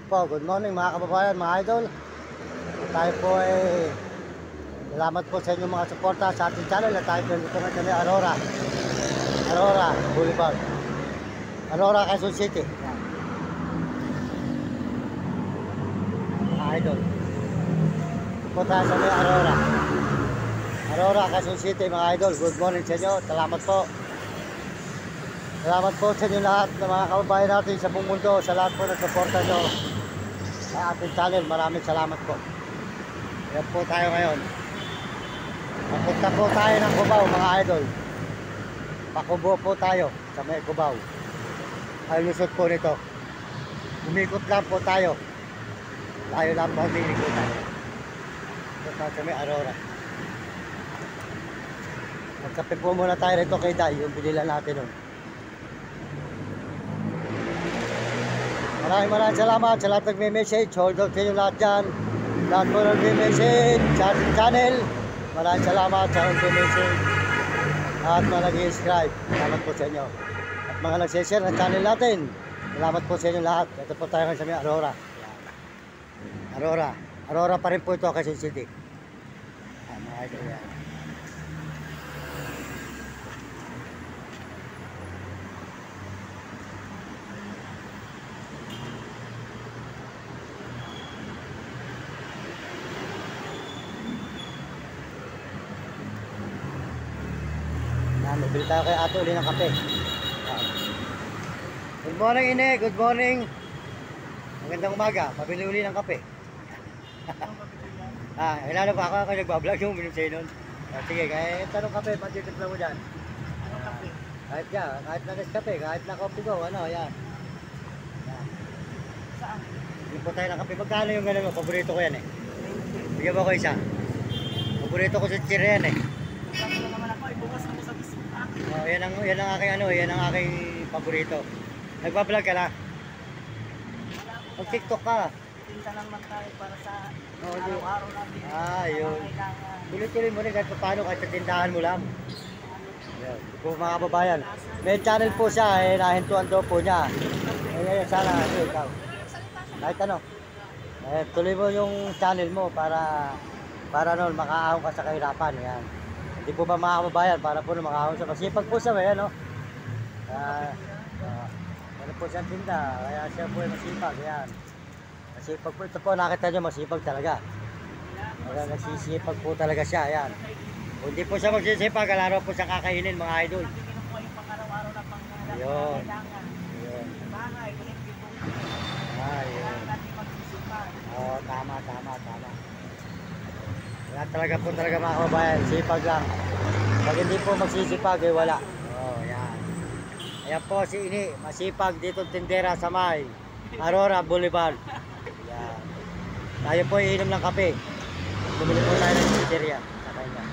Po, good morning mga kababayan, mga idol. Tayo po ay salamat po sa inyong mga suporta sa ating channel at tayo po dito ngayon kami Aurora Boulevard, Aurora, Quezon City. Yan. Mga idol, ito po tayo sa may Aurora, Quezon City mga idol. Good morning sa inyo, salamat po. Salamat po sa inyo lahat ng mga kababayan natin sa buong mundo, sa lahat po ng suporta nyo sa ating channel. Maraming salamat po. Yan po tayo ngayon. Papunta po tayo ng Cubao mga idol. Pakubo po tayo sa may Cubao. Ay lusot po nito. Umikot lang po tayo. Tayo lang po umikot. Punta sa may Aurora. Magkape po muna tayo rito kay Day, yung binilan natin nun. Maraming salamat sa lahat nagme-message. Hold on kayo lahat dyan. Lahat po nagme-message sa ating channel. Maraming salamat sa nagme-message. At mga nag-subscribe. Salamat po sa inyo. At mga nag-share ng channel natin. Salamat po sa inyo lahat. Ito po tayo ngayon sa may Aurora. Aurora pa rin po ito, Quezon City. Mga idol yan. Mabili tayo kay Ato uli ng kape. Good morning, Ine. Good morning. Magandang umaga. Pabili uli ng kape. Ilalo pa ako nagbablog yung minum sa'yo nun. Sige, kahit anong kape, patitimpla mo dyan. Anong kape? Kahit yan, kahit na Nescafe, kahit na Coffee Go, ano, yan. Saan? Hindi po tayo ng kape. Magkano yung gano'n mo? Paborito ko yan eh. Bigyan mo ko isa. Paborito ko si Chire yan eh. Lang naman ako, ibukas ako sa bisita. Oh, yan ang aking ano, yan ang aking paborito. Nagba-vlog ka na? Mag-TikTok ka. Tinta lang man tayo para sa Oo, araw-araw natin. Yun. Kailangan. Tuloy-tuloy mo rin kahit paano, kahit sa tindahan mo lang. Yan. Po mga kababayan. May channel po siya, nahintuan daw po niya. Ngayon sana, ikaw. Kahit ano. Tuloy mo yung channel mo para noon makaahon ka sa kahirapan. Yan. Hindi po ba mga kababayan, para po makaahon sa masipag po siya, ano? Ano po siyang tinda, kaya siya po ay masipag. Yan. Masipag po, ito po nakita nyo, masipag talaga. Kaya nagsisipag po talaga siya, yan. Kung hindi po siya magsisipag, alaro po siya kakainin mga idol. Kinukuha yung pang-araw-araw na Yun. kailangan. Yun. Bagay, kulit dito. Yun. Kailangan natin magsisipan. Oo, tama. Wala talaga po talaga mga kababayan, sipag lang. Pag hindi po magsisipag, wala. Oo, yan. Ayan po si Ini, masipag dito tindera sa may Aurora Boulevard. Yan. Tayo po iinom ng kape. Bumili po tayo ng pizzeria sa kanya.